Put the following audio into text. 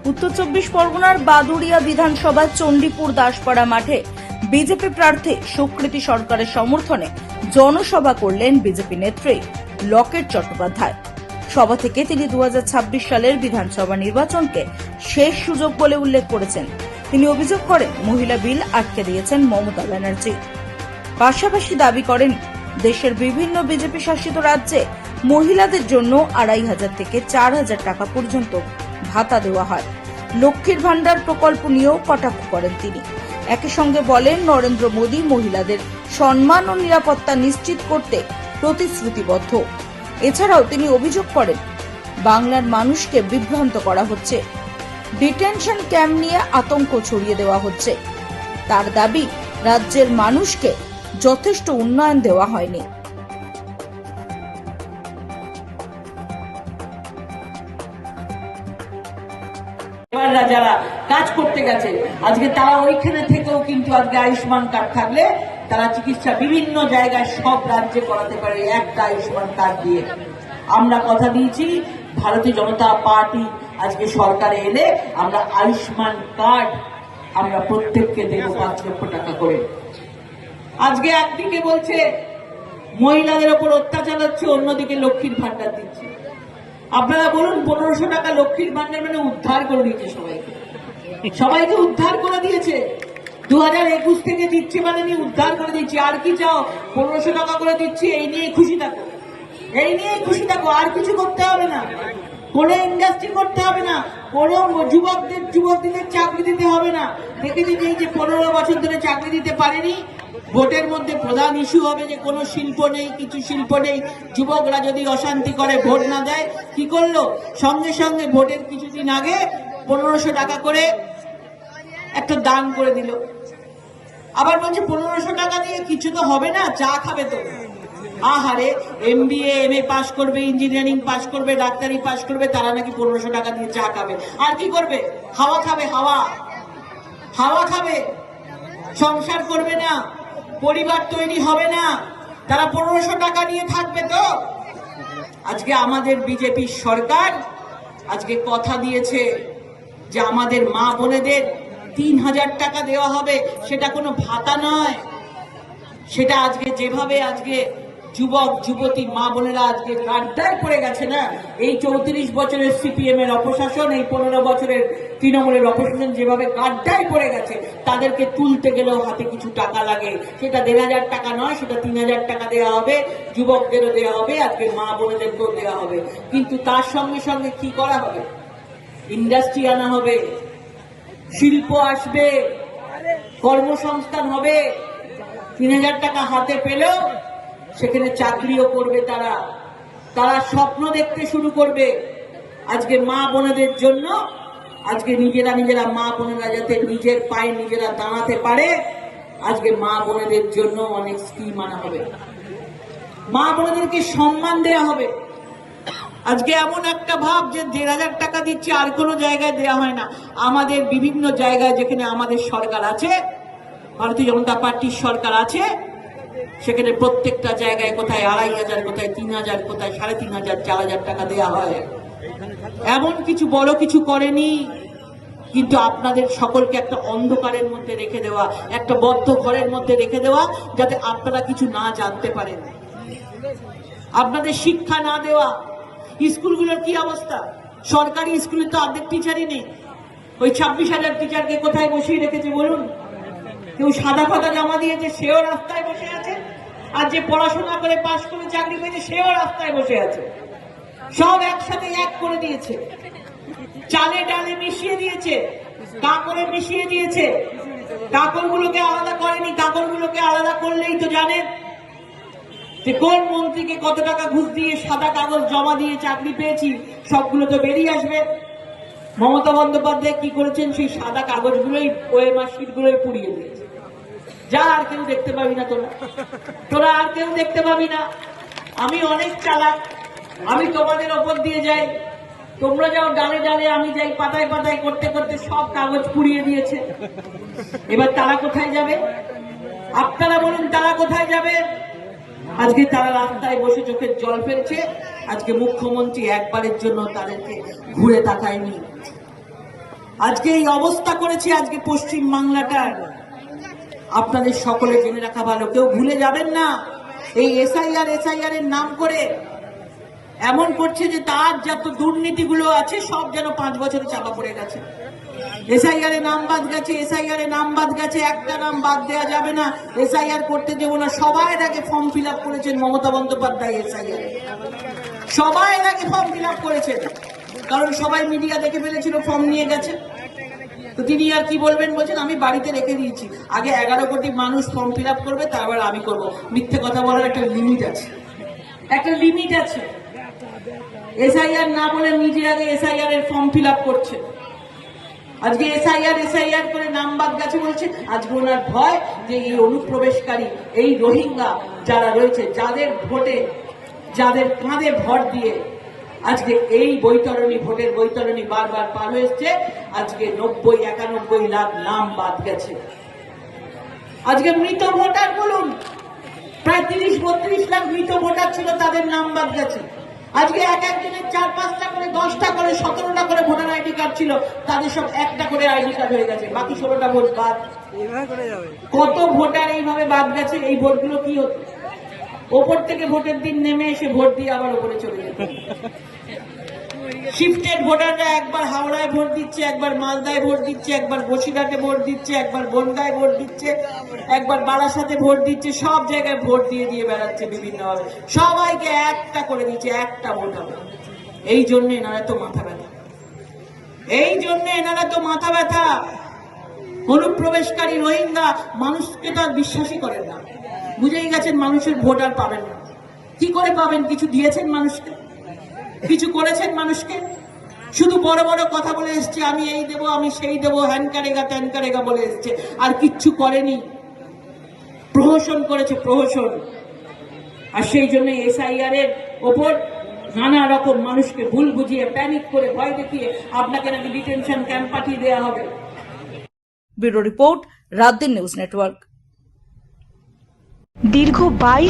উত্তর 24 পরগনার বাদুড়িয়া বিধানসভা চণ্ডীপুর দাসপাড়া মাঠে বিজেপি প্রার্থী সুকৃতি সরকারের সমর্থনে জনসভা করলেন বিজেপি নেত্রী লকেট চট্টোপাধ্যায়। সভা থেকে তিনি 2026 সালের বিধানসভা নির্বাচনকে শেষ সুযোগ বলে উল্লেখ করেছেন। তিনি অভিযোগ করেন মহিলা বিল আটকে দিয়েছেন মমতা ব্যানার্জি। পাশাপাশি দাবি করেন দেশের বিভিন্ন বিজেপি শাসিত রাজ্যে মহিলাদের জন্য 2500 থেকে 4000 টাকা পর্যন্ত ভাতা দেওয়া হয়। লক্ষ্মীর ভান্ডার প্রকল্প নিয়েও কটাক্ষ করেন তিনি। একই সঙ্গে বলেন নরেন্দ্র মোদী মহিলাদের সম্মান ও নিরাপত্তা নিশ্চিত করতে প্রতিশ্রুতিবদ্ধ। এছাড়াও তিনি অভিযোগ করেন বাংলার মানুষকে বিভ্রান্ত করা হচ্ছে, ডিটেনশন ক্যাম্প নিয়ে আতঙ্ক ছড়িয়ে দেওয়া হচ্ছে। তার দাবি রাজ্যের মানুষকে যথেষ্ট উন্নয়ন দেওয়া হয়নি। যারা কাজ করতে গেছে আজকে তারা ওইখানে থেকেও কিন্তু আজকে আয়ুষ্মান কার্ড থাকলে তারা চিকিৎসা বিভিন্ন জায়গায় সব রাজ্যে করাতে পারে একটা আয়ুষ্মান কার্ড দিয়ে। আমরা কথা দিয়েছি ভারতীয় জনতা পার্টি আজকে সরকারে এলে আমরা আয়ুষ্মান কার্ড আমরা প্রত্যেককে দেব 5 লক্ষ টাকা করে। আজকে একদিকে বলছে মহিলাদের ওপর অত্যাচার হচ্ছে, অন্যদিকে লক্ষ্মীর ভান্ডার দিচ্ছে। আপনারা বলুন 1500 টাকা লক্ষ্মীর ভান্ডার মানে উদ্ধার করে দিয়েছে সবাইকে উদ্ধার করে দিয়েছে। 2021 থেকে দিচ্ছে মানে উদ্ধার করে দিচ্ছে। আর কি চাও? 1500 টাকা করে দিচ্ছি, এই নিয়ে খুশি থাকো, এই নিয়ে খুশি থাকো, আর কিছু করতে হবে না, কোনো ইন্ডাস্ট্রি করতে হবে না, কোনো যুবকদের চাকরি দিতে হবে না। দেখেছি এই যে 15 বছর ধরে চাকরি দিতে পারেনি, ভোটের মধ্যে প্রধান ইস্যু হবে যে কোনো শিল্প নেই, কিছু শিল্প নেই। যুবকরা যদি অশান্তি করে ভোট না দেয়, কি করলো? সঙ্গে সঙ্গে ভোটের কিছুদিন আগে 1500 টাকা করে একটা দান করে দিল। আবার বলছে 1500 টাকা দিয়ে কিছু তো হবে না, চা খাবে তো। আহারে, MBA MA পাস করবে, ইঞ্জিনিয়ারিং পাস করবে, ডাক্তারি পাস করবে, তারা নাকি 1500 টাকা দিয়ে চা খাবে। আর কি করবে? হাওয়া খাবে, হাওয়া খাবে, সংসার করবে না, পরিবার তৈরি হবে না, তারা 1500 টাকা নিয়ে থাকবে তো। আজকে আমাদের বিজেপি সরকার আজকে কথা দিয়েছে যে আমাদের মা বোনেদের 3000 টাকা দেওয়া হবে। সেটা কোনো ভাতা নয়, সেটা আজকে যেভাবে আজকে যুবক যুবতী মা বোনেরা আজকে গাড্ডায় পড়ে গেছে না, এই 34 বছরের CPM এর অপশাসন, এই 15 বছরের তৃণমূলের অপশাসন যেভাবে গাড্ডায় পড়ে গেছে, তাদেরকে তুলতে গেলেও হাতে কিছু টাকা লাগে। সেটা 1500 টাকা নয়, সেটা 3000 টাকা দেওয়া হবে, যুবকদেরও দেওয়া হবে, আজকে মা বোনেদেরকেও দেওয়া হবে। কিন্তু তার সঙ্গে সঙ্গে কি করা হবে? ইন্ডাস্ট্রি আনা হবে, শিল্প আসবে, কর্মসংস্থান হবে। 3000 টাকা হাতে পেলেও সেখানে চাকরিও করবে তারা, তারা স্বপ্ন দেখতে শুরু করবে। আজকে মা বোনেদের জন্য আজকে নিজেরা মা বোনেরা যাতে নিজের পায়ে নিজেরা দাঁড়াতে পারে, আজকে মা বোনেদের জন্য অনেক স্কিম আনা হবে, মা বোনেদেরকে সম্মান দেয়া হবে। আজকে এমন একটা ভাব যে 1500 টাকা দিচ্ছে, আর কোনো জায়গায় দেওয়া হয় না। আমাদের বিভিন্ন জায়গায় যেখানে আমাদের সরকার আছে, ভারতীয় জনতা পার্টির সরকার আছে, সেখানে প্রত্যেকটা জায়গায় কোথায় 2500, কোথায় 3000, কোথায় 3500, 4000 টাকা দেওয়া হয়। এমন কিছু বড় কিছু করেনি, কিন্তু আপনাদের সকলকে একটা অন্ধকারের মধ্যে রেখে দেওয়া, একটা বদ্ধ ঘরের মধ্যে রেখে দেওয়া, যাতে আপনারা কিছু না জানতে পারেন, আপনাদের শিক্ষা না দেওয়া। স্কুলগুলোর কি অবস্থা? সরকারি স্কুলে তো অর্ধেক টিচারই নেই। ওই 26,000 টিচারকে কোথায় বসিয়ে রেখেছে বলুন? কেউ সাদা ফাদা জমা দিয়েছে, সেও রাস্তায় বসে আছে, আর যে পড়াশোনা করে পাশ করে চাকরি পেয়েছে সেও রাস্তায় বসে আছে। সব একসাথে এক করে দিয়েছে, চালে ডালে মিশিয়ে দিয়েছে, কাকড়ে মিশিয়ে দিয়েছে। কাকড়গুলোকে আলাদা করেনি, কাকড়গুলোকে আলাদা করলেই তো জানেন যে কোন মন্ত্রীকে কত টাকা ঘুষ দিয়ে সাদা কাগজ জমা দিয়ে চাকরি পেয়েছি, সবগুলো তো বেরিয়ে আসবে। মমতা বন্দ্যোপাধ্যায় কি করেছেন? সেই সাদা কাগজগুলোই ওএমআর শিটগুলোই পুড়িয়ে দিয়েছে। যা, আর কেউ দেখতে পাবি না, তোরা আর কেউ দেখতে পাবি না। আমি অনেক চালাক, আমি তোমাদের ওপর দিয়ে যাই, তোমরা যাও ডালে ডালে, আমি যাই পাতায় পাতায়, করতে করতে সব কাগজ পুড়িয়ে দিয়েছে। এবার তারা কোথায় যাবে? আপনারা বলুন, তারা কোথায় যাবে? আজকে তারা রাস্তায় বসে চোখের জল ফেলছে। আজকে মুখ্যমন্ত্রী একবারের জন্য তাদেরকে ঘুরে তাকায়নি। আজকে এই অবস্থা করেছে আজকে পশ্চিম বাংলাটার। আপনাদের সকলে জেনে রাখা ভালো, কেউ ভুলে যাবেন না। এই এসআইআর এর নাম করে এমন করছে যে তার যত দুর্নীতিগুলো আছে সব যেন 5 বছরে চাপা পড়ে গেছে। এসআইআর এর নাম বাদ গেছে, এসআইআর এর নাম বাদ গেছে, একটা নাম বাদ দেওয়া যাবে না। এসআইআর করতে দেবো না। সবাই আগে ফর্ম ফিল আপ করেছেন মমতা বন্দ্যোপাধ্যায়। এসআইআর সবাই আগে ফর্ম ফিল আপ করেছেন, কারণ সবাই মিডিয়া দেখে ফেলেছিল ফর্ম নিয়ে গেছে। তো তিনি আর কি বলবেন, বলছেন আমি বাড়িতে রেখে দিয়েছি। আগে 11 কোটি মানুষ ফর্ম ফিল আপ করবে, তারপর আমি করব। মিথ্যে কথা বলার একটা লিমিট আছে, একটা লিমিট আছে। এসআইআর না বলে নিজে আগে এসআইআর এর ফর্ম ফিল আপ করছে। আজকে এসআইআর করে নাম বাদ গেছে বলছে। আজকে ওনার ভয় যে এই অনুপ্রবেশকারী, এই রোহিঙ্গা যারা রয়েছে, যাদের কাঁধে ভর দিয়ে আজকে এই ভোটের বৈতরণী বারবার পার হয়েছে, আজকে 90-91 লাখ নাম বাদ গেছে। আজকে মৃত ভোটার বলুন, প্রায় 30-32 লাখ মৃত ভোটার ছিল, তাদের নাম বাদ গেছে। আজকে একজনের 4-5টা করে 10টা করে 17টা করে ভোটার আইডি কার্ড ছিল, তাদের সব একটা করে আইডি কার্ড হয়ে গেছে, বাকি 16টা ভোট বাদ। কত ভোটার এইভাবে বাদ গেছে। এই ভোটগুলো কি হতো? ওপর থেকে ভোটের দিন নেমে এসে ভোট দিয়ে আবার ওপরে চলে যেত। শিফটেড ভোটাররা একবার হাওড়ায় ভোট দিচ্ছে, একবার মালদায় ভোট দিচ্ছে, একবার বসিরহাটে ভোট দিচ্ছে, একবার বনগাঁয় ভোট দিচ্ছে, একবার বারাসাতে ভোট দিচ্ছে। সব জায়গায় ভোট দিয়ে দিয়ে বেড়াচ্ছে বিভিন্নভাবে। সবাইকে একটা করে দিচ্ছে, একটা ভোট হবে। এই জন্য এনারা তো মাথা ব্যথা, এই জন্য এনারা তো মাথা ব্যথা। অনুপ্রবেশকারী রোহিঙ্গা মানুষকে তো আর বিশ্বাসই করেন না। বুঝেই গেছেন মানুষের ভোট আর পাবেন না। কি করে পাবেন? কিছু দিয়েছেন মানুষকে? কিছু করেছেন মানুষকে? শুধু বড় বড় কথা বলে এসছে, আমি এই দেবো, আমি সেই দেবো, হ্যান কারেগা ত্যান কারেগা বলে এসছে, আর কিচ্ছু করেনি। প্রহসন করেছে, প্রহসন। আর সেই জন্য এসআইআর এর ওপর নানা রকম মানুষকে ভুল বুঝিয়ে, প্যানিক করে, ভয় দেখিয়ে আপনাকে নাকি ডিটেনশন ক্যাম্প পাঠিয়ে দেওয়া হবে। Bureau report, রাতদিন news network. দীর্ঘ 22